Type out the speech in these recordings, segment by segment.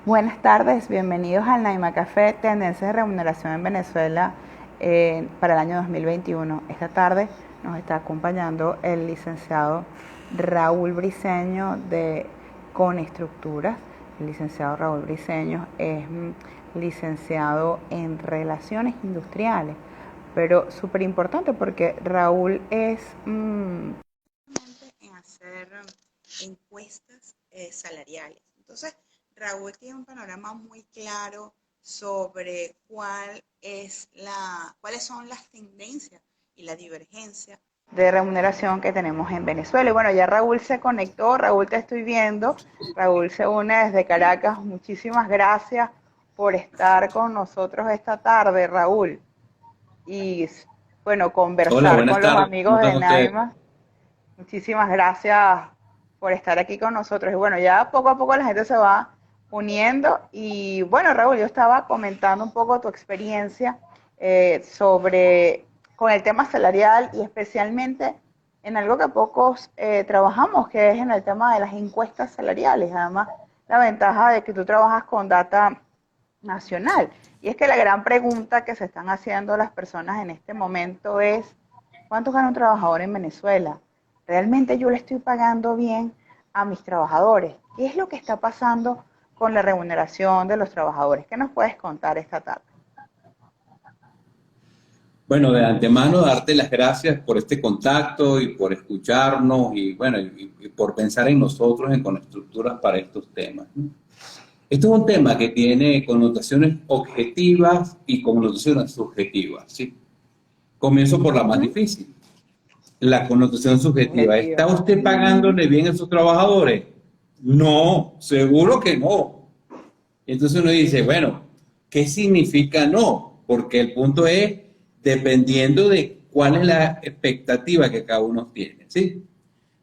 Buenas tardes, bienvenidos al Naima Café, tendencias de remuneración en Venezuela para el año 2021. Esta tarde nos está acompañando el licenciado Raúl Briceño de Conestructuras. El licenciado Raúl Briceño es licenciado en Relaciones Industriales, pero súper importante porque Raúl es en hacer encuestas salariales. Entonces, Raúl tiene un panorama muy claro sobre cuáles son las tendencias y la divergencia de remuneración que tenemos en Venezuela. Y bueno, ya Raúl se conectó, Raúl te estoy viendo, Raúl se une desde Caracas. Muchísimas gracias por estar con nosotros esta tarde, Raúl. Y bueno, Hola, conversar buenas con los tardes. ¿Cómo amigos de están ustedes? Naima. Muchísimas gracias por estar aquí con nosotros. Y bueno, ya poco a poco la gente se va uniendo. Y bueno, Raúl, yo estaba comentando un poco tu experiencia con el tema salarial y especialmente en algo que pocos trabajamos, que es en el tema de las encuestas salariales. Además, la ventaja de que tú trabajas con data nacional. Y es que la gran pregunta que se están haciendo las personas en este momento es, ¿cuánto gana un trabajador en Venezuela? ¿Realmente yo le estoy pagando bien a mis trabajadores? ¿Qué es lo que está pasando con la remuneración de los trabajadores? ¿Qué nos puedes contar esta tarde? Bueno, de antemano darte las gracias por este contacto y por escucharnos y bueno, y por pensar en nosotros en Conestructuras para estos temas, ¿no? Esto es un tema que tiene connotaciones objetivas y connotaciones subjetivas, ¿sí? Comienzo por la más Ujú. difícil, la connotación subjetiva. ¿Está Subjetiva. usted pagándole bien a sus trabajadores? No, seguro que no. Entonces uno dice, bueno, ¿qué significa no? Porque el punto es dependiendo de cuál es la expectativa que cada uno tiene, ¿sí?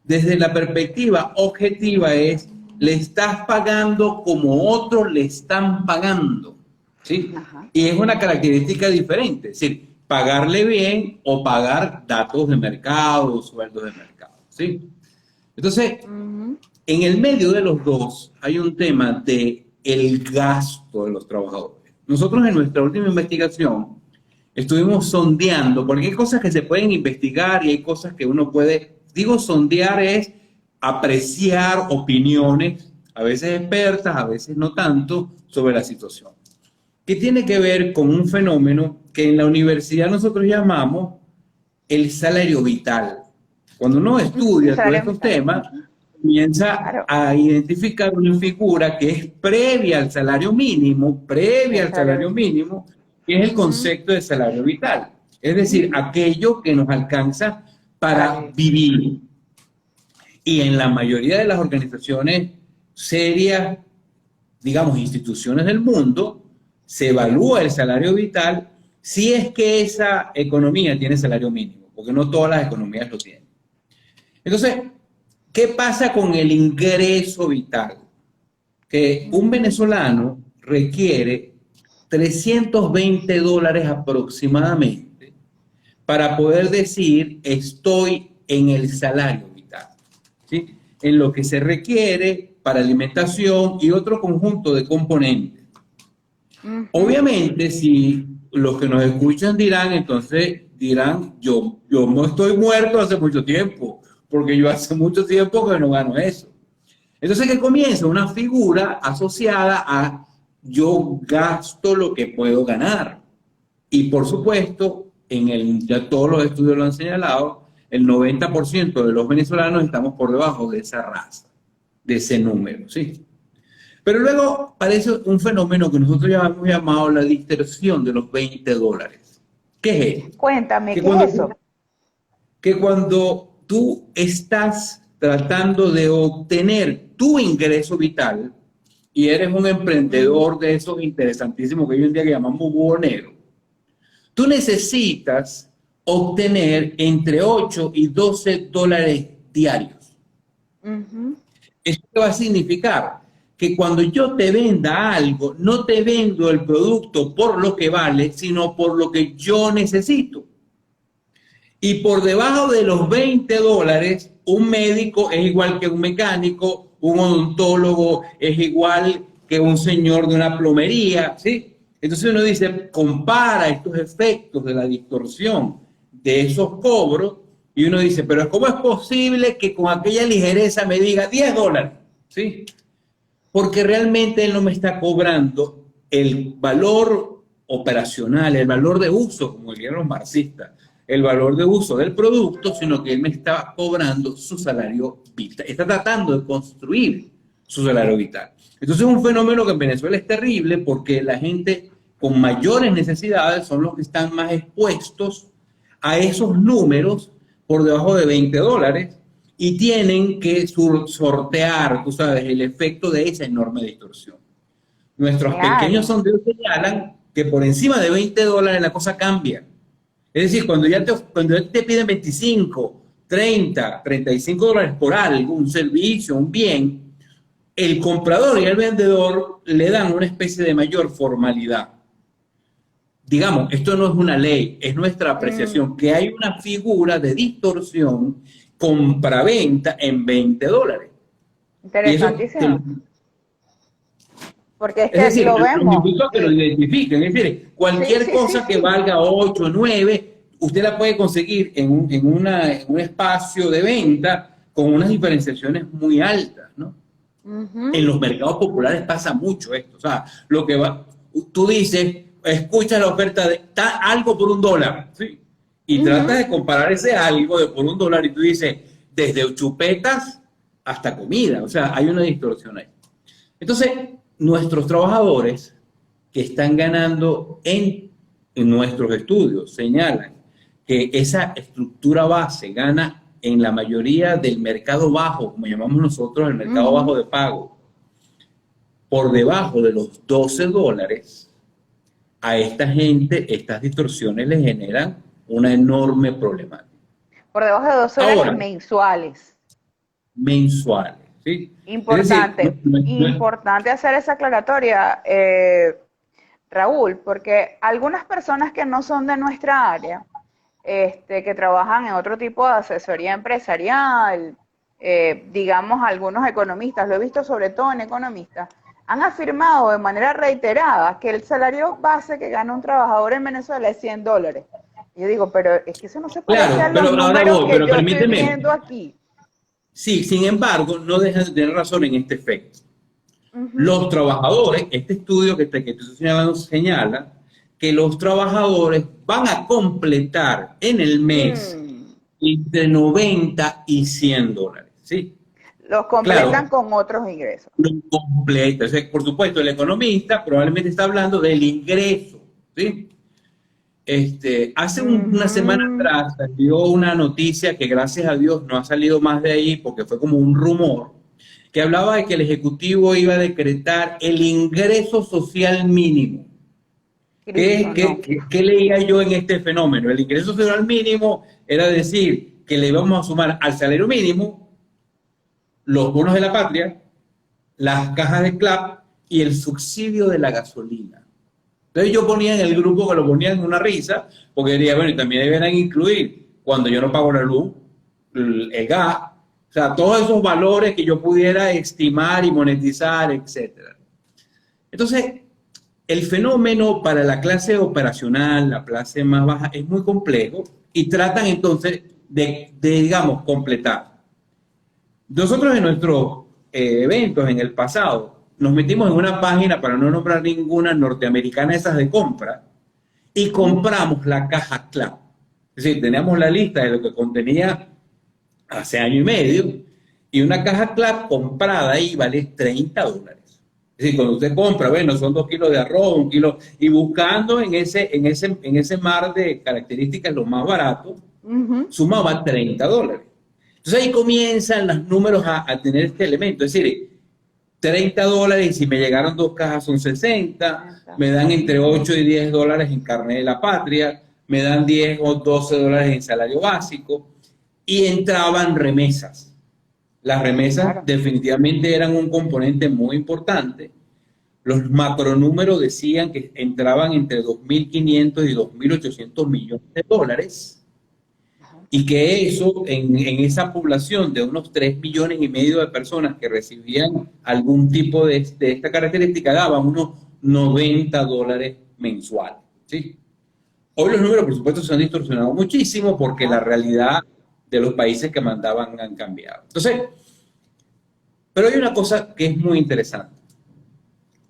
Desde la perspectiva objetiva es, le estás pagando como otros le están pagando, ¿sí? Ajá. Y es una característica diferente, es decir, pagarle bien o pagar datos de mercado, sueldos de mercado, ¿sí? Entonces, Ujú. en el medio de los dos hay un tema de el gasto de los trabajadores. Nosotros en nuestra última investigación estuvimos sondeando, porque hay cosas que se pueden investigar y hay cosas que uno puede, digo sondear es apreciar opiniones, a veces expertas, a veces no tanto, sobre la situación, que tiene que ver con un fenómeno que en la universidad nosotros llamamos el salario vital. Cuando uno Ujú. estudia todos Salario estos mitad. temas, Ujú. comienza Claro. a identificar una figura que es previa El al salario salario vital. mínimo, que es el Ujú. concepto de salario vital. Es decir, Ujú. aquello que nos alcanza Para para vivir. vivir. Y en la mayoría de las organizaciones serias, digamos, instituciones del mundo, se evalúa el salario vital si es que esa economía tiene salario mínimo, porque no todas las economías lo tienen. Entonces, ¿qué pasa con el ingreso vital? Que un Ujú. venezolano requiere $320 aproximadamente para poder decir estoy en el salario vital, ¿sí? En lo que se requiere para alimentación y otro conjunto de componentes. Ujú. Obviamente, si los que nos escuchan dirán, entonces dirán, yo no estoy muerto hace mucho tiempo, porque yo hace mucho tiempo que no gano eso. Entonces, ¿qué comienza? Una figura asociada a yo gasto lo que puedo ganar. Y por supuesto, ya todos los estudios lo han señalado, el 90% de los venezolanos estamos por debajo de esa raza, de ese número, ¿sí? Pero luego aparece un fenómeno que nosotros ya hemos llamado la distorsión de los $20. ¿Qué es esto? Cuéntame, Que ¿qué cuando, es eso? que cuando tú estás tratando de obtener tu ingreso vital y eres un Ujú. emprendedor de esos interesantísimos que hoy en día que llamamos bubonero, tú necesitas obtener entre 8 y $12 diarios. Ujú. ¿Eso qué va a significar? Que cuando yo te venda algo, no te vendo el producto por lo que vale, sino por lo que yo necesito. Y por debajo de los $20, un médico es igual que un mecánico, un odontólogo es igual que un señor de una plomería, ¿sí? Entonces uno dice, compara estos efectos de la distorsión de esos cobros y uno dice, pero ¿cómo es posible que con aquella ligereza me diga $10? ¿Sí? Porque realmente él no me está cobrando el valor operacional, el valor de uso, como dirían los marxistas, el valor de uso del producto, sino que él me está cobrando su salario vital. Está tratando de construir su salario vital. Entonces es un fenómeno que en Venezuela es terrible porque la gente con mayores necesidades son los que están más expuestos a esos números por debajo de $20 y tienen que sortear, tú sabes, el efecto de esa enorme distorsión. Nuestros pequeños Claro. sondeos señalan que por encima de $20 la cosa cambia. Es decir, cuando ya te piden 25, 30, $35 por algo, un servicio, un bien, el comprador y el vendedor le dan una especie de mayor formalidad. Digamos, esto no es una ley, es nuestra apreciación, que hay una figura de distorsión compra-venta en $20. Y eso, Interesantísimo. Porque es es que decir, lo los vemos. invito a que lo identifiquen. Es decir, Sí, cualquier sí, sí, cosa que sí. valga 8, 9, usted la puede conseguir en un espacio de venta con unas diferenciaciones muy altas, ¿no? En Ujú, los mercados populares pasa mucho esto. O sea, lo que va, tú dices, escuchas la oferta de algo por $1, ¿sí? Y tratas ujú. de comparar ese algo de por $1 y tú dices, desde chupetas hasta comida. O sea, hay una distorsión ahí. Entonces, nuestros trabajadores que están ganando en nuestros estudios señalan que esa estructura base gana en la mayoría del mercado bajo, como llamamos nosotros el mercado bajo Ujú. de pago, por debajo de los $12, a esta gente estas distorsiones le generan una enorme problemática. Por debajo de $12 Ahora, mensuales. mensuales, ¿sí? Es decir, Importante, importante hacer esa aclaratoria, Raúl, porque algunas personas que no son de nuestra área, que trabajan en otro tipo de asesoría empresarial, digamos algunos economistas, lo he visto sobre todo en economistas, han afirmado de manera reiterada que el salario base que gana un trabajador en Venezuela es $100. Y yo digo, pero es que eso no se parece a claro, los pero ahora números voy, que pero yo estoy permíteme. viendo aquí. Sí, sin embargo, no dejan de tener razón en este efecto. Ujú. Los trabajadores, este estudio que estoy señalando señala que los trabajadores van a completar en el mes Mm. entre 90 y $100, ¿sí? Los completan Claro, con otros ingresos. lo completa. O sea, por supuesto, el economista probablemente está hablando del ingreso, ¿sí? Hace una semana Ujú. atrás salió una noticia que gracias a Dios no ha salido más de ahí porque fue como un rumor, que hablaba de que el Ejecutivo iba a decretar el ingreso social mínimo. Cristo, no. ¿Qué leía yo en este fenómeno? El ingreso social mínimo era decir que le íbamos a sumar al salario mínimo los bonos de la patria, las cajas de CLAP y el subsidio de la gasolina. Entonces yo ponía en el grupo que lo ponían en una risa, porque diría, bueno, y también deberían incluir cuando yo no pago la luz, el gas, o sea, todos esos valores que yo pudiera estimar y monetizar, etcétera. Entonces, el fenómeno para la clase operacional, la clase más baja, es muy complejo y tratan entonces digamos, completar. Nosotros en nuestros eventos en el pasado nos metimos en una página, para no nombrar ninguna, norteamericana, esas de compra, y compramos la caja CLAP. Es decir, teníamos la lista de lo que contenía hace año y medio, y una caja CLAP comprada ahí vale $30. Es decir, cuando usted compra, bueno, son 2 kilos de arroz, 1 kilo, y buscando en ese mar de características lo más barato, Ujú. sumaba $30. Entonces ahí comienzan los números a tener este elemento. Es decir, $30 y si me llegaron 2 cajas son 60, me dan entre 8 y $10 en carnet de la patria, me dan 10 o $12 en salario básico y entraban remesas. Las remesas Claro. definitivamente eran un componente muy importante. Los macronúmeros decían que entraban entre 2.500 y 2.800 millones de dólares Y que eso, en esa población de unos 3,5 millones de personas que recibían algún tipo de esta característica, daba unos $90 mensuales, ¿sí? Hoy los números, por supuesto, se han distorsionado muchísimo porque la realidad de los países que mandaban han cambiado. Entonces, pero hay una cosa que es muy interesante.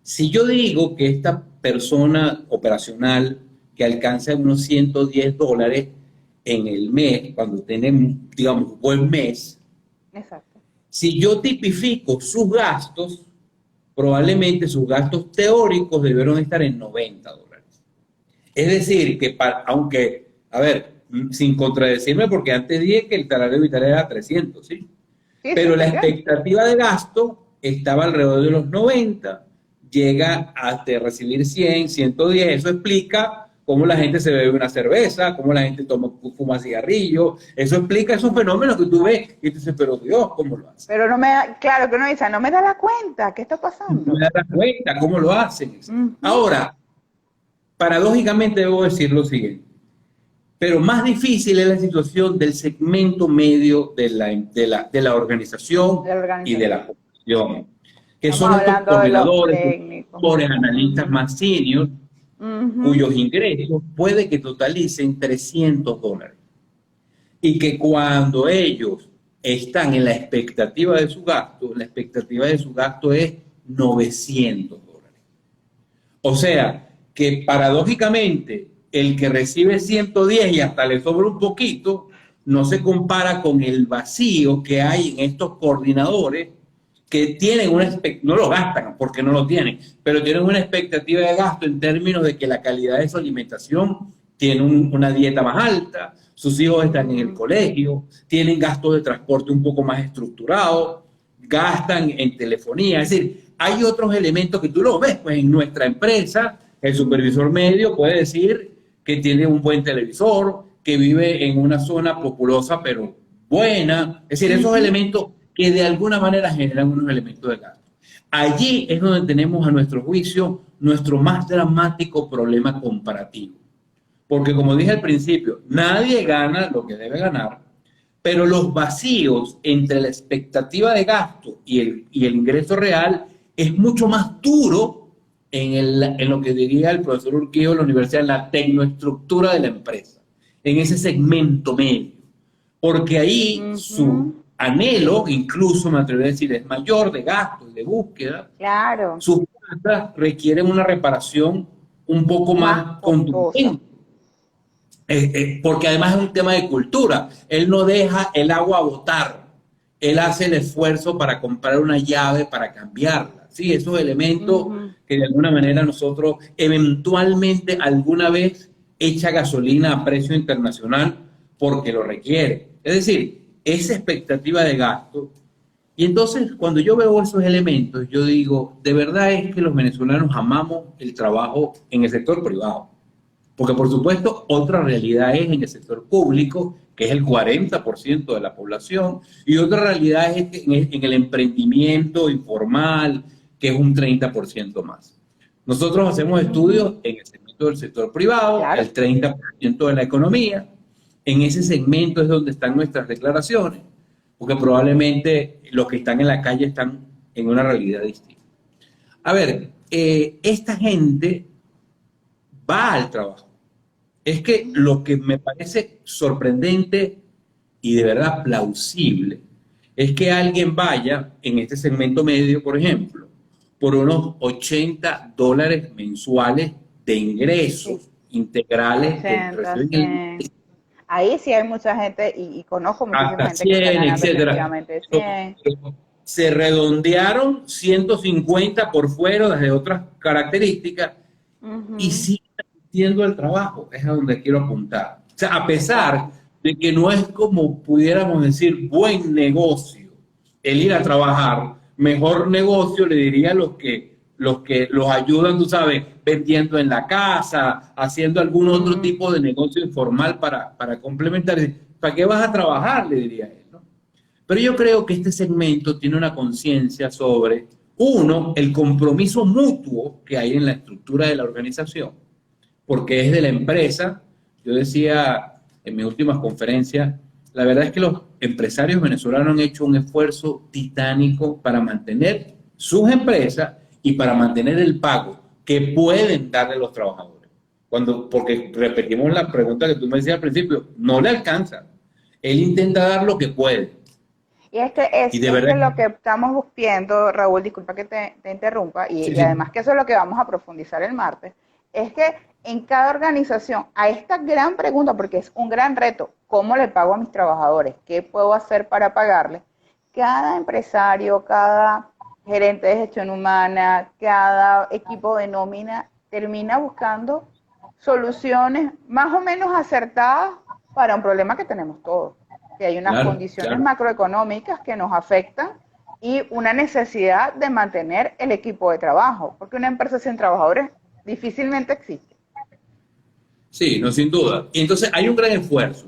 Si yo digo que esta persona operacional que alcanza unos $110 en el mes, cuando tenemos, digamos, un buen mes, Exacto. si yo tipifico sus gastos, probablemente sus gastos teóricos debieron estar en $90. Es decir, que aunque, a ver, sin contradecirme, porque antes dije que el salario vital era 300, ¿sí? Sí, Pero la súper bien. expectativa de gasto estaba alrededor de los 90, llega hasta recibir 100, 110, eso explica cómo la gente se bebe una cerveza, cómo la gente fuma cigarrillo, eso explica esos fenómenos que tú ves y tú dices, pero Dios, ¿cómo lo hacen? Pero no me da, claro que uno dice, no me da la cuenta, ¿qué está No pasando? me das cuenta, ¿cómo lo hacen? Ujú. Ahora, paradójicamente debo decir lo siguiente, pero más difícil es la situación del segmento medio de la organización De la y de organización. la población, que Estamos son estos hablando de los coordinadores, técnicos. analistas Ujú, más senior, ujú. cuyos ingresos puede que totalicen $300 y que cuando ellos están en la expectativa de su gasto, la expectativa de su gasto es $900. O sea, que paradójicamente el que recibe 110 y hasta le sobra un poquito, no se compara con el vacío que hay en estos coordinadores que tienen no lo gastan porque no lo tienen, pero tienen una expectativa de gasto en términos de que la calidad de su alimentación tiene una dieta más alta, sus hijos están en el colegio, tienen gastos de transporte un poco más estructurados, gastan en telefonía, es decir, hay otros elementos que tú lo ves, pues en nuestra empresa, el supervisor medio puede decir que tiene un buen televisor, que vive en una zona populosa pero buena, es decir, esos Ujú. elementos que de alguna manera generan unos elementos de gasto. Allí es donde tenemos a nuestro juicio nuestro más dramático problema comparativo. Porque como dije al principio, nadie gana lo que debe ganar, pero los vacíos entre la expectativa de gasto y el ingreso real es mucho más duro en lo que diría el profesor Urquijo de la universidad, en la tecnoestructura de la empresa, en ese segmento medio. Porque ahí su Ujú. anhelo, incluso me atrevería a decir, es mayor de gasto y de búsqueda, Claro, sus plantas requieren una reparación un poco más más costosa. contundente. Porque además es un tema de cultura. Él no deja el agua botar. Él hace el esfuerzo para comprar una llave para cambiarla. Sí, esos elementos Ujú. que de alguna manera nosotros eventualmente alguna vez echa gasolina a precio internacional porque lo requiere. Es decir, esa expectativa de gasto. Y entonces cuando yo veo esos elementos, yo digo, de verdad es que los venezolanos amamos el trabajo en el sector privado. Porque por supuesto, otra realidad es en el sector público, que es el 40% de la población, y otra realidad es en el emprendimiento informal, que es un 30% más. Nosotros hacemos Ujú. estudios en el segmento del sector privado, Claro. el 30% de la economía. En ese segmento es donde están nuestras declaraciones, porque probablemente los que están en la calle están en una realidad distinta. A ver, esta gente va al trabajo. Es que lo que me parece sorprendente y de verdad plausible es que alguien vaya en este segmento medio, por ejemplo, por unos $80 mensuales de Sí, ingresos integrales que 80, reciben el 100. Ahí sí hay mucha gente y conozco muchísima hasta gente que está 100, ganando etcétera. efectivamente 100. Se redondearon 150 por fuera desde otras características y Ujú. sigue haciendo el trabajo, es a donde quiero apuntar. O sea, a pesar Exacto. de que no es como pudiéramos decir buen negocio el ir a trabajar, mejor negocio le diría a los que los ayudan, tú sabes, vendiendo en la casa, haciendo algún otro Mm. tipo de negocio informal para complementar. ¿Para qué vas a trabajar? Le diría él, ¿no? Pero yo creo que este segmento tiene una conciencia sobre, uno, el compromiso mutuo que hay en la estructura de la organización, porque es de la empresa. Yo decía en mis últimas conferencias la verdad es que los empresarios venezolanos han hecho un esfuerzo titánico para mantener sus empresas y para mantener el pago que pueden darle los trabajadores. Porque repetimos la pregunta que tú me decías al principio, no le alcanza. Él intenta dar lo que puede. Y es Y de verdad, lo que estamos viendo, Raúl, disculpa que te interrumpa, sí, y sí, además que eso es lo que vamos a profundizar el martes, es que en cada organización, a esta gran pregunta, porque es un gran reto, ¿cómo le pago a mis trabajadores? ¿Qué puedo hacer para pagarles? Cada empresario, cada gerente de gestión humana, cada equipo de nómina termina buscando soluciones más o menos acertadas para un problema que tenemos todos, que hay unas claro, condiciones claro. macroeconómicas que nos afectan y una necesidad de mantener el equipo de trabajo, porque una empresa sin trabajadores difícilmente existe. Sí, no, sin duda. Y entonces hay un gran esfuerzo.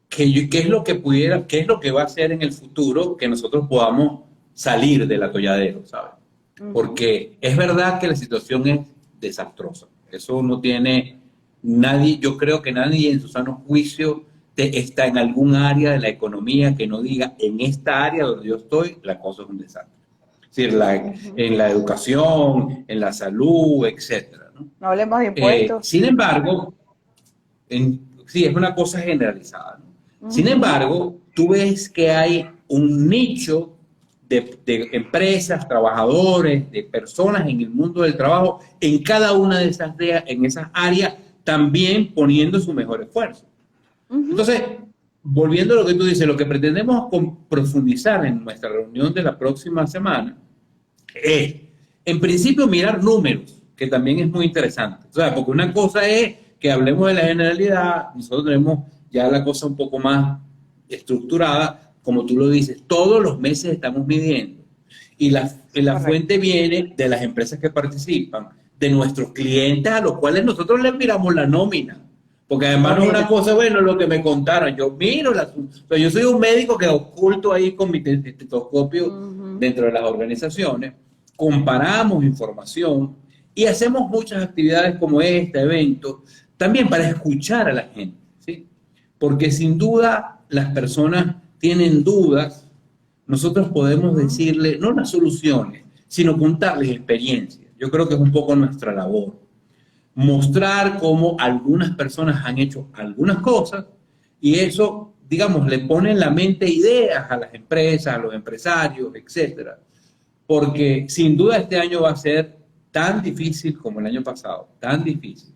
¿Qué es lo que pudiera, qué es lo que va a hacer en el futuro que nosotros podamos salir del atolladero, ¿sabes? Ujú. Porque es verdad que la situación es desastrosa. Eso no tiene nadie, yo creo que nadie en su sano juicio está en algún área de la economía que no diga, en esta área donde yo estoy, la cosa es un desastre. Es decir, Ujú. en la educación, en la salud, etcétera, ¿no? No hablemos de impuestos. Sin embargo, sí, es una cosa generalizada, ¿no? Sin Ujú. embargo, tú ves que hay un nicho de empresas, trabajadores, de personas en el mundo del trabajo, en cada una de en esas áreas, también poniendo su mejor esfuerzo. Ujú. Entonces, volviendo a lo que tú dices, lo que pretendemos profundizar en nuestra reunión de la próxima semana es, en principio, mirar números, que también es muy interesante. O sea, porque una cosa es que hablemos de la generalidad, nosotros tenemos ya la cosa un poco más estructurada, como tú lo dices, todos los meses estamos midiendo. Y la Correcto. fuente viene de las empresas que participan, de nuestros clientes a los cuales nosotros les miramos la nómina. Porque además no es una Nómina. cosa, bueno, lo que me contaron. Yo miro, o sea, yo soy un médico que oculto ahí con mi estetoscopio Ujú. dentro de las organizaciones, comparamos información y hacemos muchas actividades como este evento, también para escuchar a la gente, ¿sí? Porque sin duda las personas tienen dudas, nosotros podemos Ujú. decirle, no las soluciones, sino contarles experiencias. Yo creo que es un poco nuestra labor mostrar cómo algunas personas han hecho algunas cosas y eso, digamos, le pone en la mente ideas a las empresas, a los empresarios, etcétera. Porque sin duda este año va a ser tan difícil como el año pasado, tan difícil.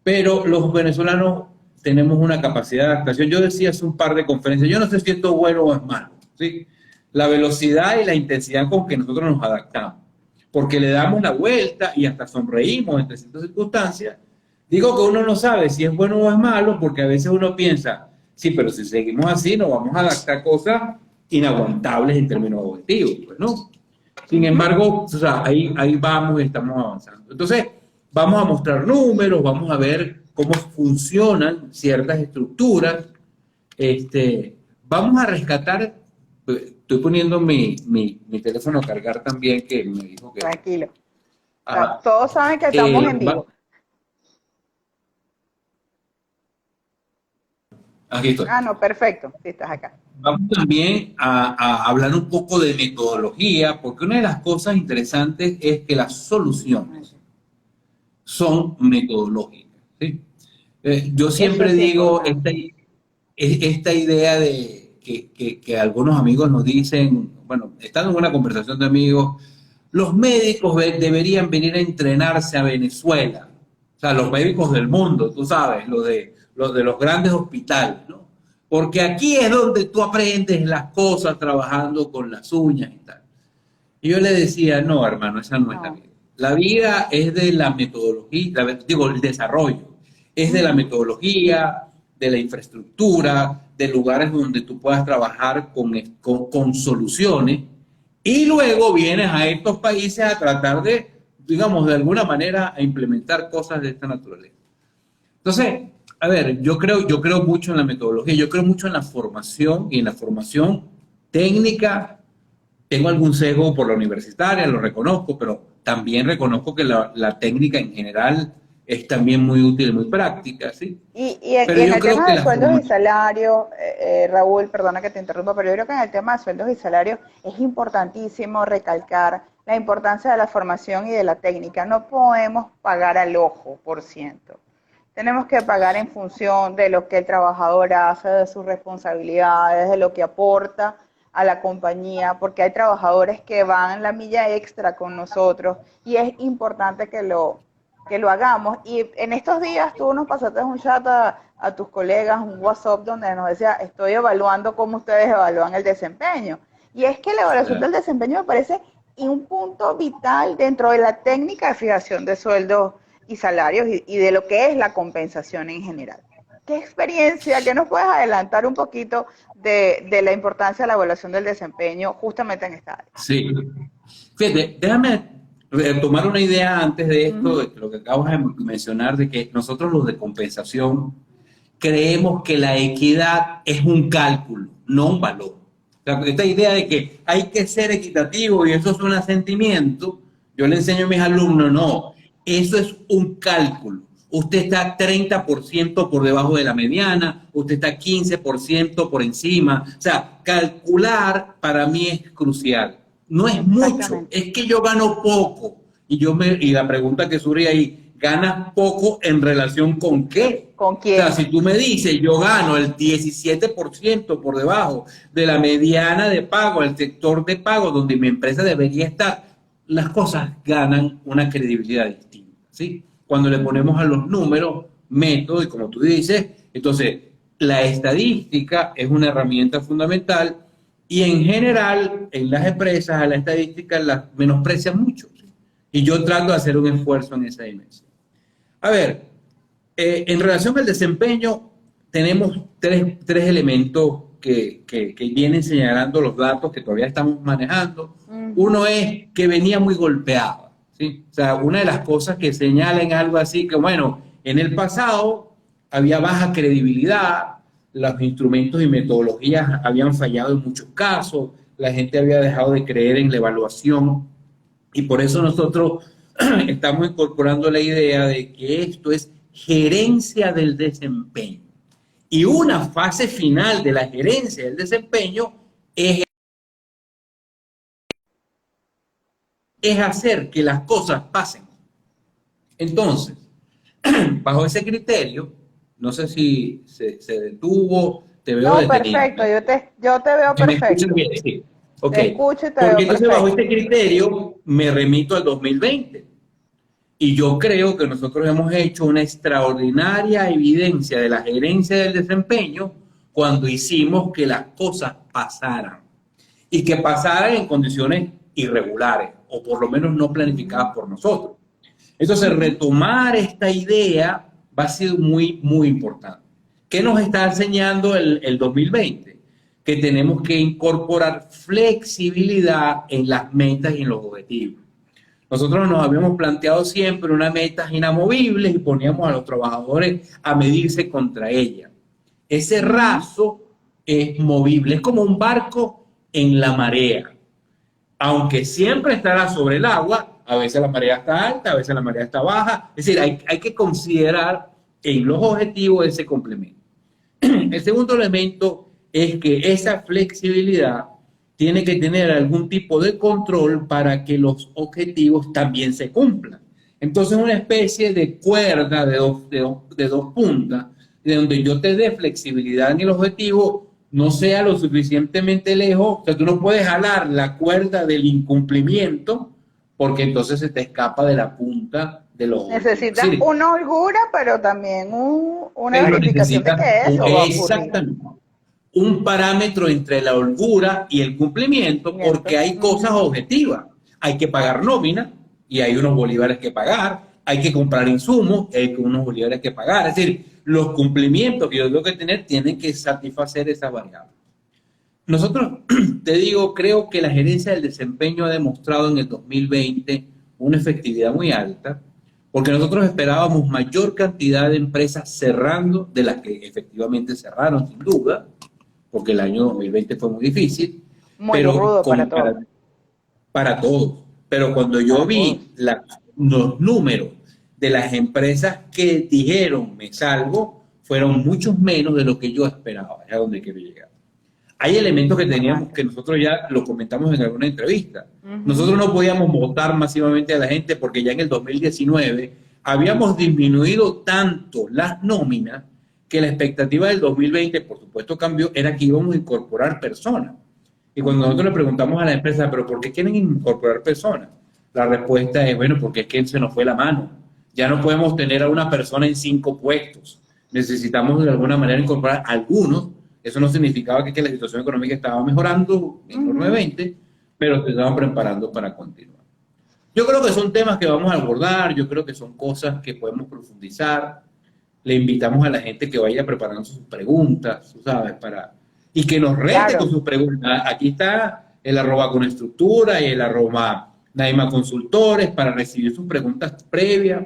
Pero los venezolanos tenemos una capacidad de adaptación. Yo decía hace un par de conferencias, yo no sé si esto es bueno o es malo, ¿sí? La velocidad y la intensidad con que nosotros nos adaptamos, porque le damos la vuelta y hasta sonreímos en ciertas circunstancias. Digo que uno no sabe si es bueno o es malo, porque a veces uno piensa, sí, pero si seguimos así nos vamos a adaptar a cosas inaguantables en términos objetivos, pues, ¿no? Sin Ujú. embargo, o sea, ahí vamos y estamos avanzando. Entonces, vamos a mostrar números, vamos a ver cómo funcionan ciertas estructuras. Vamos a rescatar, estoy poniendo mi teléfono a cargar también, que me dijo que... Tranquilo. ah, Todos saben que estamos en va- vivo. aquí estoy. Ah, no, perfecto. Sí, estás acá. Vamos también a hablar un poco de metodología, porque una de las cosas interesantes es que las soluciones son metodológicas, ¿sí? Yo Eso siempre es digo importante. esta idea de que algunos amigos nos dicen, bueno, estando en una conversación de amigos, los médicos deberían venir a entrenarse a Venezuela, o sea, los médicos del mundo, tú sabes, los de los grandes hospitales, ¿no? Porque aquí es donde tú aprendes las cosas trabajando con las uñas y tal. Y yo le decía, no, hermano, esa no es la No. vida. La vida es de la metodología, digo, el desarrollo, es de la Ujú. metodología, de la infraestructura, de lugares donde tú puedas trabajar con soluciones y luego vienes a estos países a tratar de, digamos, de alguna manera a implementar cosas de esta naturaleza. Entonces, a ver, yo creo mucho en la metodología, yo creo mucho en la formación y en la formación técnica. Tengo algún sesgo por la universitaria, lo reconozco, pero también reconozco que la técnica en general es también muy útil, muy práctica, ¿sí? Y Pero en yo el creo tema que de la sueldos y formación, salarios, Raúl, perdona que te interrumpa, pero yo creo que en el tema de sueldos y salarios es importantísimo recalcar la importancia de la formación y de la técnica. No podemos pagar al ojo por ciento. Tenemos que pagar en función de lo que el trabajador hace, de sus responsabilidades, de lo que aporta a la compañía, porque hay trabajadores que van la milla extra con nosotros y es importante que lo hagamos. Y en estos días tú nos pasaste un chat a tus colegas, un WhatsApp donde nos decía, estoy evaluando cómo ustedes evalúan el desempeño. Y es que la evaluación del desempeño me parece un punto vital dentro de la técnica de fijación de sueldos y salarios y de lo que es la compensación en general. ¿Qué experiencia, qué nos puedes adelantar un poquito de la importancia de la evaluación del desempeño justamente en esta área? sí. Fíjate, déjame tomar una idea antes de esto, Ujú. de lo que acabas de mencionar, de que nosotros los de compensación creemos que la equidad es un cálculo, no un valor. O sea, esta idea de que hay que ser equitativo y eso es un asentimiento, yo le enseño a mis alumnos, no, eso es un cálculo. Usted está 30% por debajo de la mediana, usted está 15% por encima. O sea, calcular para mí es crucial. No es mucho, Exactamente. es que yo gano poco. Y la pregunta que surge ahí, ¿ganas poco en relación con qué? ¿Con O sea, quién? si tú me dices, yo gano el 17% por debajo de la mediana de pago, el sector de pago donde mi empresa debería estar, las cosas ganan una credibilidad distinta, ¿sí? Cuando le ponemos a los números, método, y como tú dices, entonces la estadística es una herramienta fundamental y en general en las empresas a la estadística la menosprecian mucho, ¿sí? Y yo trato de hacer un esfuerzo en esa dimensión. A ver, en relación al desempeño, tenemos tres elementos que vienen señalando los datos que todavía estamos manejando. Ujú. Uno es que venía muy golpeada, ¿sí? O sea, una de las cosas que señalan algo así que, bueno, en el pasado había baja credibilidad, los instrumentos y metodologías habían fallado en muchos casos, la gente había dejado de creer en la evaluación y por eso nosotros estamos incorporando la idea de que esto es gerencia del desempeño. Y una fase final de la gerencia del desempeño es hacer que las cosas pasen. Entonces, bajo ese criterio, no sé si se detuvo, te veo No, detenido. perfecto, yo te veo ¿Me escuchas perfecto. bien? Sí. Ok. Te escucho y te Porque veo entonces bajo perfecto. este criterio me remito al 2020. Y yo creo que nosotros hemos hecho una extraordinaria evidencia de la gerencia del desempeño cuando hicimos que las cosas pasaran y que pasaran en condiciones irregulares o por lo menos no planificadas por nosotros. Entonces, Ujú. retomar esta idea va a ser muy, muy importante. ¿Qué nos está enseñando el 2020? Que tenemos que incorporar flexibilidad en las metas y en los objetivos. Nosotros nos habíamos planteado siempre unas metas inamovibles y poníamos a los trabajadores a medirse contra ellas. Ese Ujú. raso es movible, es como un barco en la marea. Aunque siempre estará sobre el agua, a veces la marea está alta, a veces la marea está baja. Es decir, hay que considerar en los objetivos ese complemento. El segundo elemento es que esa flexibilidad tiene que tener algún tipo de control para que los objetivos también se cumplan. Entonces, una especie de cuerda de dos puntas, de donde yo te dé flexibilidad en el objetivo, no sea lo suficientemente lejos. O sea, tú no puedes jalar la cuerda del incumplimiento porque entonces se te escapa de la punta de los objetivos. Necesitas Sí, una holgura, pero también una pero verificación de necesitas que eso va a ocurrir. exactamente un parámetro entre la holgura y el cumplimiento, porque Miento. hay cosas Ujú. objetivas. Hay que pagar nómina y hay unos bolívares que pagar, hay que comprar insumos y hay unos bolívares que pagar. Es decir, los cumplimientos que yo tengo que tener tienen que satisfacer esa variable. Nosotros, te digo, creo que la gerencia del desempeño ha demostrado en el 2020 una efectividad muy alta, porque nosotros esperábamos mayor cantidad de empresas cerrando, de las que efectivamente cerraron, sin duda, porque el año 2020 fue muy difícil, Muy pero rudo para todos. para todos. Pero cuando yo Para vi todos. los números de las empresas que dijeron me salgo fueron muchos menos de lo que yo esperaba, es a donde quiero llegar. Hay elementos que teníamos que nosotros ya lo comentamos en alguna entrevista. Nosotros no podíamos votar masivamente a la gente porque ya en el 2019 habíamos disminuido tanto las nóminas que la expectativa del 2020, por supuesto, cambió, era que íbamos a incorporar personas. Y cuando nosotros le preguntamos a la empresa, ¿pero por qué quieren incorporar personas? La respuesta es, bueno, porque es que se nos fue la mano. Ya no podemos tener a una persona en 5 puestos. Necesitamos de alguna manera incorporar algunos. Eso no significaba que la situación económica estaba mejorando enormemente, pero se estaban preparando para continuar. Yo creo que son temas que vamos a abordar, yo creo que son cosas que podemos profundizar. Le invitamos a la gente que vaya preparando sus preguntas, tú sabes, y que nos rete con sus preguntas. Aquí está el @conestructura y el @Naima Consultores para recibir sus preguntas previas.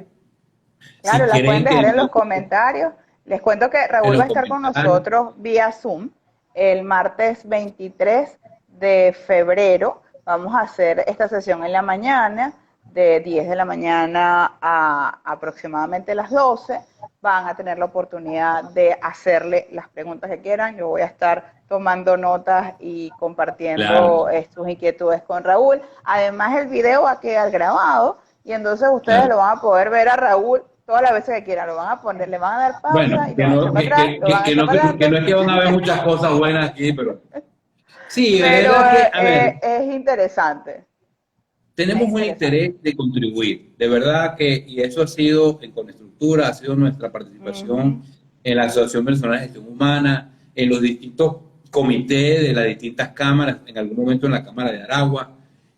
Claro, las pueden dejar en los comentarios. Les cuento que Raúl va a estar con nosotros vía Zoom el martes 23 de febrero. Vamos a hacer esta sesión en la mañana, de 10 de la mañana a aproximadamente las 12. Van a tener la oportunidad de hacerle las preguntas que quieran. Yo voy a estar tomando notas y compartiendo sus inquietudes con Raúl. Además, el video va a quedar grabado y entonces ustedes lo van a poder ver a Raúl todas las veces que quieran. Lo van a poner, le van a dar pausa y lo van a echar para atrás, que no es que van a ver muchas cosas buenas aquí, pero sí, pero verdad que, a ver, es interesante. tenemos un interés de contribuir, de verdad que, y eso ha sido en Conestructura, ha sido nuestra participación en la Asociación Venezolana de Gestión Humana, en los distintos comités de las distintas cámaras, en algún momento en la Cámara de Aragua.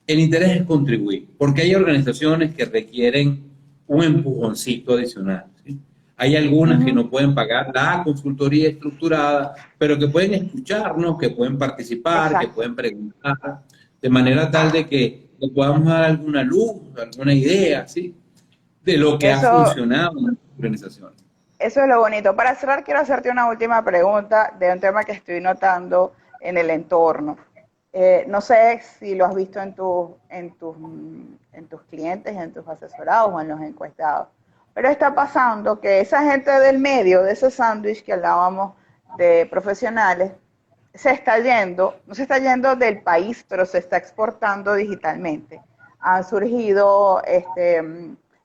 El interés es contribuir, porque hay organizaciones que requieren un empujoncito adicional, ¿sí? Hay algunas que no pueden pagar la consultoría estructurada, pero que pueden escucharnos, que pueden participar, que pueden preguntar, de manera tal de que le podamos dar alguna luz, alguna idea, ¿sí? De lo que ha funcionado en las organizaciones. Eso es lo bonito. Para cerrar, quiero hacerte una última pregunta de un tema que estoy notando en el entorno. No sé si lo has visto en tus clientes, en tus asesorados o en los encuestados, pero está pasando que esa gente del medio, de ese sándwich que hablábamos de profesionales, se está yendo, no se está yendo del país, pero se está exportando digitalmente. Han surgido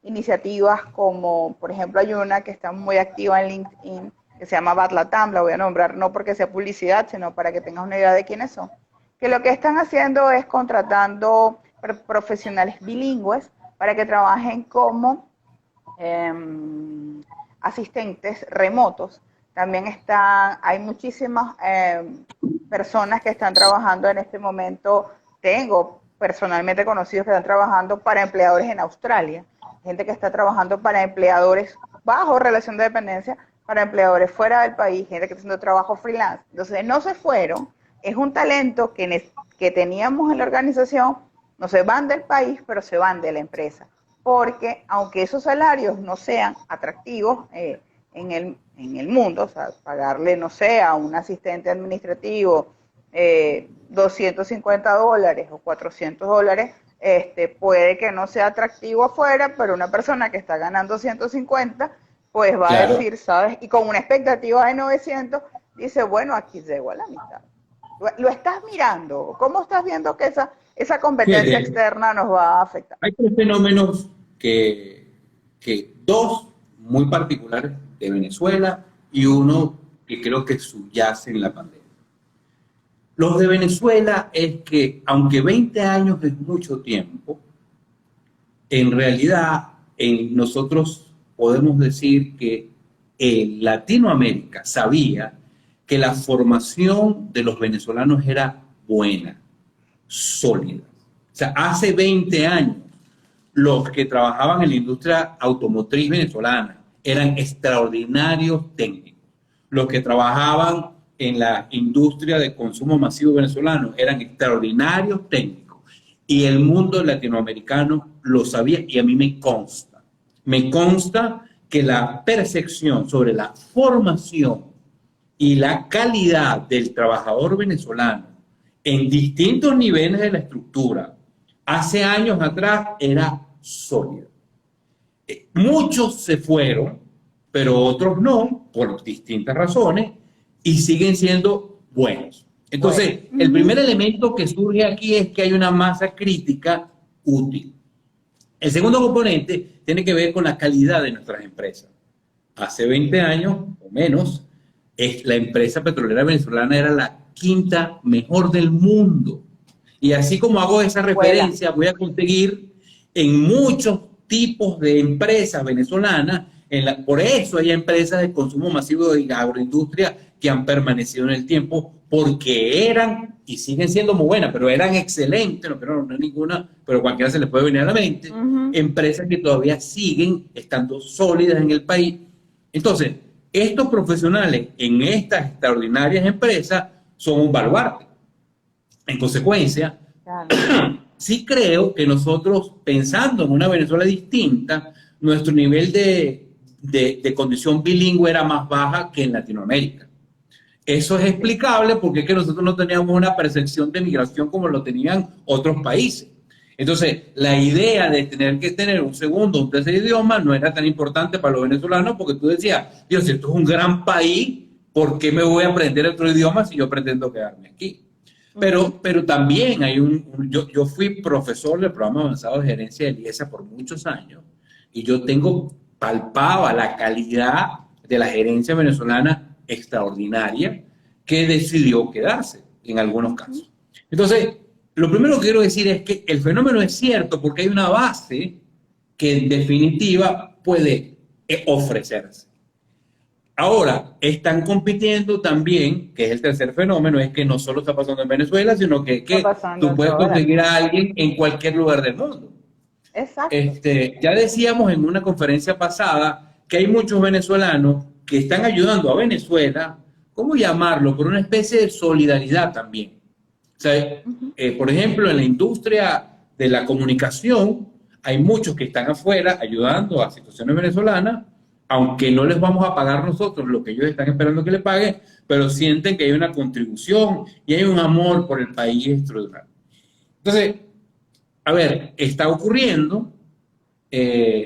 iniciativas como, por ejemplo, hay una que está muy activa en LinkedIn, que se llama Batlatam, la voy a nombrar no porque sea publicidad, sino para que tengas una idea de quiénes son, que lo que están haciendo es contratando profesionales bilingües para que trabajen como asistentes remotos. También hay muchísimas personas que están trabajando en este momento. Tengo personalmente conocidos que están trabajando para empleadores en Australia, gente que está trabajando para empleadores bajo relación de dependencia, para empleadores fuera del país, gente que está haciendo trabajo freelance. Entonces no se fueron, es un talento que teníamos en la organización, no se van del país, pero se van de la empresa, porque aunque esos salarios no sean atractivos en el mundo, o sea, pagarle, no sé, a un asistente administrativo $250 o $400, puede que no sea atractivo afuera, pero una persona que está ganando 150, pues va a decir, ¿sabes? Y con una expectativa de 900, dice, bueno, aquí llego a la mitad. ¿Lo estás mirando? ¿Cómo estás viendo que esa competencia externa nos va a afectar? Hay 3 fenómenos que 2 muy particulares de Venezuela y uno que creo que subyace en la pandemia. Los de Venezuela es que, aunque 20 años es mucho tiempo, en realidad nosotros podemos decir que en Latinoamérica sabía que la formación de los venezolanos era buena, sólida. O sea, hace 20 años, los que trabajaban en la industria automotriz venezolana eran extraordinarios técnicos. Los que trabajaban en la industria de consumo masivo venezolano eran extraordinarios técnicos. Y el mundo latinoamericano lo sabía y a mí me consta. Me consta que la percepción sobre la formación y la calidad del trabajador venezolano en distintos niveles de la estructura hace años atrás era sólida. Muchos se fueron, pero otros no, por distintas razones, y siguen siendo buenos. Entonces, el primer elemento que surge aquí es que hay una masa crítica útil. El segundo componente tiene que ver con la calidad de nuestras empresas. Hace 20 años o menos, la empresa petrolera venezolana era la quinta mejor del mundo. Y así como hago esa referencia, voy a conseguir en muchos tipos de empresas venezolanas, por eso hay empresas de consumo masivo de agroindustria que han permanecido en el tiempo, porque eran y siguen siendo muy buenas, pero eran excelentes, no hay ninguna, pero cualquiera se les puede venir a la mente, empresas que todavía siguen estando sólidas en el país. Entonces, estos profesionales en estas extraordinarias empresas son un baluarte. En consecuencia, sí creo que nosotros, pensando en una Venezuela distinta, nuestro nivel de condición bilingüe era más baja que en Latinoamérica. Eso es explicable porque es que nosotros no teníamos una percepción de migración como lo tenían otros países. Entonces, la idea de tener que tener un segundo o un tercer idioma no era tan importante para los venezolanos porque tú decías, Dios, si esto es un gran país, ¿por qué me voy a aprender otro idioma si yo pretendo quedarme aquí? Pero también hay yo fui profesor del programa avanzado de gerencia de IESA por muchos años y yo palpaba la calidad de la gerencia venezolana extraordinaria que decidió quedarse en algunos casos. Entonces, lo primero que quiero decir es que el fenómeno es cierto porque hay una base que en definitiva puede ofrecerse. Ahora, están compitiendo también, que es el tercer fenómeno, es que no solo está pasando en Venezuela, sino que tú puedes conseguir a alguien en cualquier lugar del mundo. Exacto. Ya decíamos en una conferencia pasada que hay muchos venezolanos que están ayudando a Venezuela, ¿cómo llamarlo? Por una especie de solidaridad también. O sea, por ejemplo, en la industria de la comunicación, hay muchos que están afuera ayudando a situaciones venezolanas, aunque no les vamos a pagar nosotros lo que ellos están esperando que les paguen, pero sienten que hay una contribución y hay un amor por el país extraordinario. Entonces, a ver, está ocurriendo,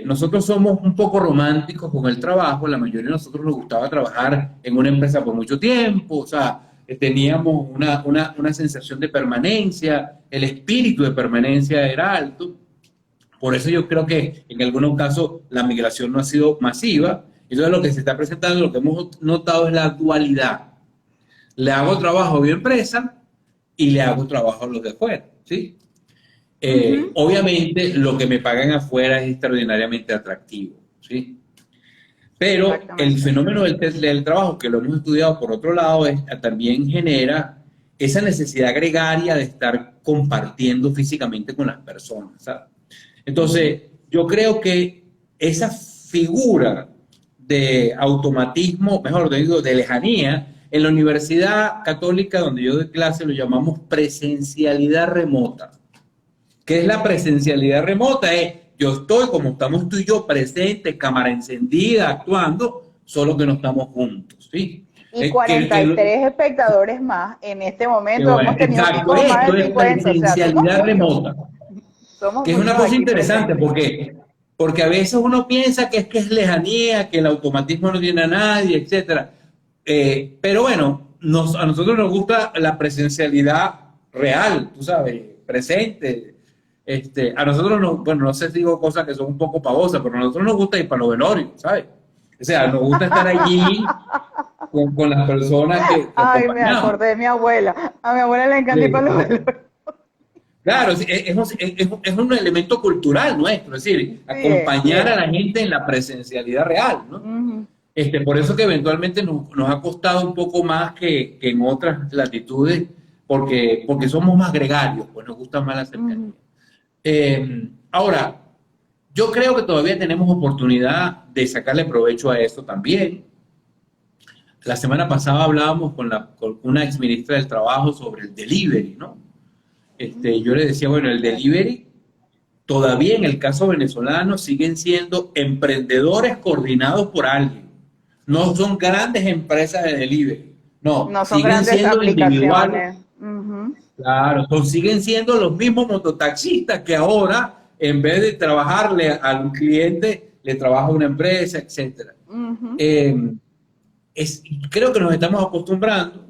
nosotros somos un poco románticos con el trabajo, la mayoría de nosotros nos gustaba trabajar en una empresa por mucho tiempo, o sea, teníamos una sensación de permanencia, el espíritu de permanencia era alto. Por eso yo creo que en algunos casos la migración no ha sido masiva. Entonces lo que se está presentando, lo que hemos notado es la dualidad. Le hago trabajo a mi empresa y le hago trabajo a los de afuera, ¿sí? Obviamente lo que me pagan afuera es extraordinariamente atractivo, ¿sí? Pero el fenómeno del trabajo, que lo hemos estudiado por otro lado, también genera esa necesidad gregaria de estar compartiendo físicamente con las personas, ¿sabes? Entonces, yo creo que esa figura de automatismo, mejor digo, de lejanía, en la Universidad Católica donde yo doy clase lo llamamos presencialidad remota. ¿Qué es la presencialidad remota? Yo estoy, como estamos tú y yo, presentes, cámara encendida, actuando, solo que no estamos juntos, ¿sí? Y 43 espectadores más en este momento. Bueno, hemos tenido exacto, esto es presencialidad remota. Que es una cosa interesante porque a veces uno piensa que es lejanía, que el automatismo no tiene a nadie, etc. Pero bueno, a nosotros nos gusta la presencialidad real, tú sabes, presente. A nosotros, no sé si digo cosas que son un poco pavosas, pero a nosotros nos gusta ir para los velorios, ¿sabes? O sea, nos gusta estar allí con las personas que Ay, me acordé de mi abuela. A mi abuela le encanta ir para los velorios. Claro, es un elemento cultural nuestro, es decir, acompañar a la gente en la presencialidad real, ¿no? Por eso que eventualmente nos ha costado un poco más que en otras latitudes, porque somos más gregarios, pues nos gusta más la cercanía. Ahora, yo creo que todavía tenemos oportunidad de sacarle provecho a esto también. La semana pasada hablábamos con una exministra del Trabajo sobre el delivery, ¿no? Yo le decía, bueno, el delivery, todavía en el caso venezolano, siguen siendo emprendedores coordinados por alguien. No son grandes empresas de delivery. No son siguen siendo individuales. Claro, siguen siendo los mismos mototaxistas que ahora, en vez de trabajarle a un cliente, le trabaja a una empresa, etcétera. Ujú. Creo que nos estamos acostumbrando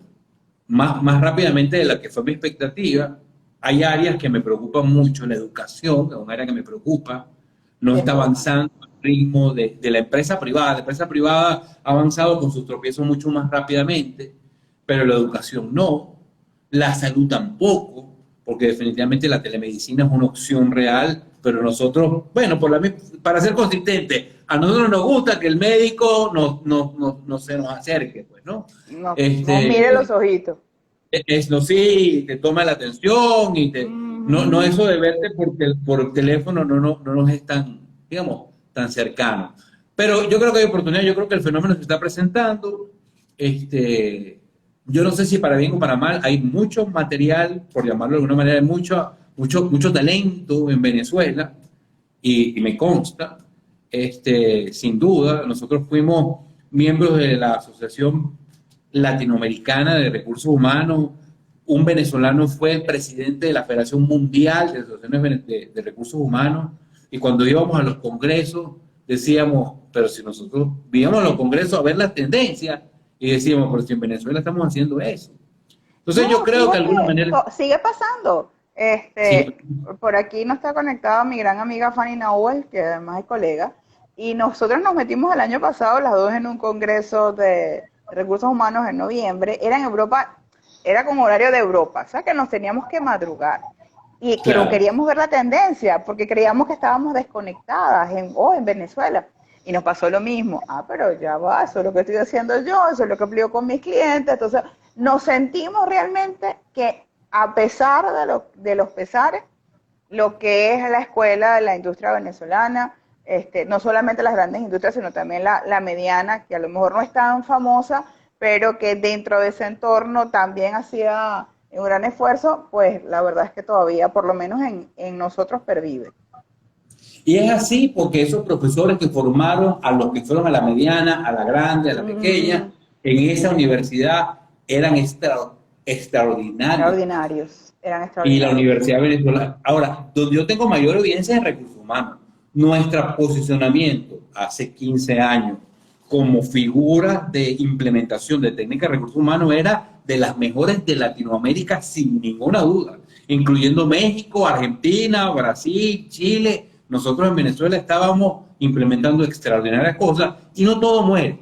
más rápidamente de la que fue mi expectativa. Hay áreas que me preocupan mucho, la educación es un área que me preocupa, no Es está verdad. avanzando al ritmo de la empresa privada. La empresa privada ha avanzado con sus tropiezos mucho más rápidamente, pero la educación no, la salud tampoco, porque definitivamente la telemedicina es una opción real, pero nosotros, bueno, para ser consistente, a nosotros nos gusta que el médico no se nos acerque, pues, ¿no? Nos mire los Este, ojitos. no, sí, te toma la atención no Ujú. eso de verte por teléfono no nos es tan, digamos, tan cercano. Pero yo creo que hay oportunidad, yo creo que el fenómeno se está presentando. Este, yo no sé si para bien o para mal, hay mucho material, por llamarlo de alguna manera, hay mucho talento en Venezuela y me consta, sin duda, nosotros fuimos miembros de la Asociación Latinoamericana de Recursos Humanos. Un venezolano fue el presidente de la Federación Mundial de Asociaciones de Recursos Humanos, y cuando íbamos a los congresos decíamos, pero si nosotros íbamos a los congresos a ver las tendencias y decíamos, pero si en Venezuela estamos haciendo eso. Entonces No, yo creo que de alguna fíjate, manera, sigue pasando. sí, Por aquí no está conectada mi gran amiga Fanny Nahuel, que además es colega, y nosotros nos metimos el año pasado las dos en un congreso de recursos humanos en noviembre. Era en Europa, era con horario de Europa, o sea que nos teníamos que madrugar. Y que no claro. queríamos ver la tendencia, porque creíamos que estábamos desconectadas en Venezuela. Y nos pasó lo mismo. Ah, pero ya va, eso es lo que estoy haciendo yo, eso es lo que aplico con mis clientes. Entonces, nos sentimos realmente que a pesar de los pesares, lo que es la escuela de la industria venezolana, no solamente las grandes industrias, sino también la mediana, que a lo mejor no es tan famosa, pero que dentro de ese entorno también hacía un gran esfuerzo, pues la verdad es que todavía, por lo menos en nosotros, pervive. Y es así porque esos profesores que formaron a los que fueron a la mediana, a la grande, a la pequeña, Mm, en esa universidad eran extraordinarios. extraordinarios, eran Y la extraordinarios. Universidad Venezolana. Ahora, donde yo tengo mayor evidencia es en recursos humanos. Nuestro posicionamiento hace 15 años como figura de implementación de técnicas de recursos humanos era de las mejores de Latinoamérica sin ninguna duda, incluyendo México, Argentina, Brasil, Chile. Nosotros en Venezuela estábamos implementando extraordinarias cosas y no todo muere.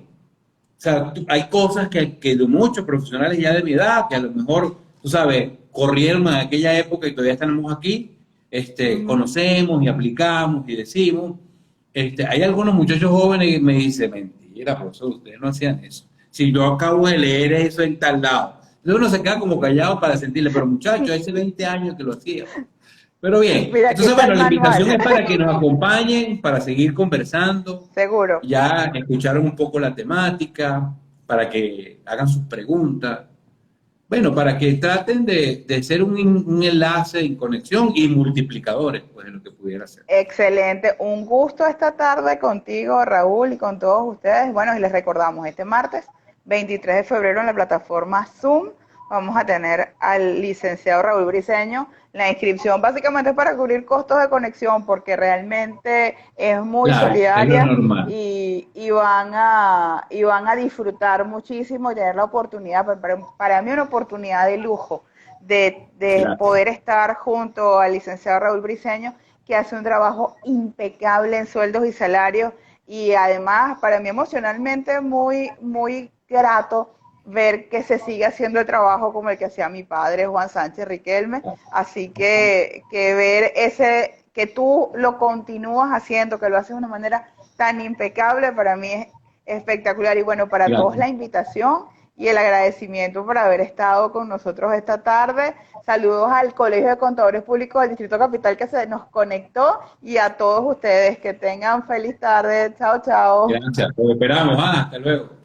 O sea, hay cosas que de muchos profesionales ya de mi edad, que a lo mejor, tú sabes, corrieron en aquella época y todavía estamos aquí, Ujú. conocemos y aplicamos y decimos. Hay algunos muchachos jóvenes que me dicen, mentira, profesor, ustedes no hacían eso. Si yo acabo de leer eso en tal lado. Entonces uno se queda como callado para sentirle, pero muchachos, hace 20 años que lo hacía. Pero bien, Mira, aquí entonces está bueno, el la invitación manual, es para que nos acompañen, para seguir conversando, seguro. ya escucharon un poco la temática, para que hagan sus preguntas, bueno, para que traten de ser un enlace y conexión y multiplicadores, pues, de lo que pudiera ser. Excelente, un gusto esta tarde contigo, Raúl, y con todos ustedes. Bueno, y les recordamos, este martes 23 de febrero en la plataforma Zoom vamos a tener al licenciado Raúl Briceño. La inscripción básicamente es para cubrir costos de conexión porque realmente es muy Claro, es lo solidaria normal. y van a disfrutar muchísimo y tener la oportunidad, para mí una oportunidad de lujo de Claro. poder estar junto al licenciado Raúl Briceño, que hace un trabajo impecable en sueldos y salarios y además para mí emocionalmente muy grato ver que se sigue haciendo el trabajo como el que hacía mi padre Juan Sánchez Riquelme, así que ver ese, que tú lo continúas haciendo, que lo haces de una manera tan impecable, para mí es espectacular y bueno, para todos Claro. la invitación y el agradecimiento por haber estado con nosotros esta tarde. Saludos al Colegio de Contadores Públicos del Distrito Capital que se nos conectó y a todos ustedes que tengan feliz tarde. Chao, chao. Gracias. Pues esperamos. Hasta luego.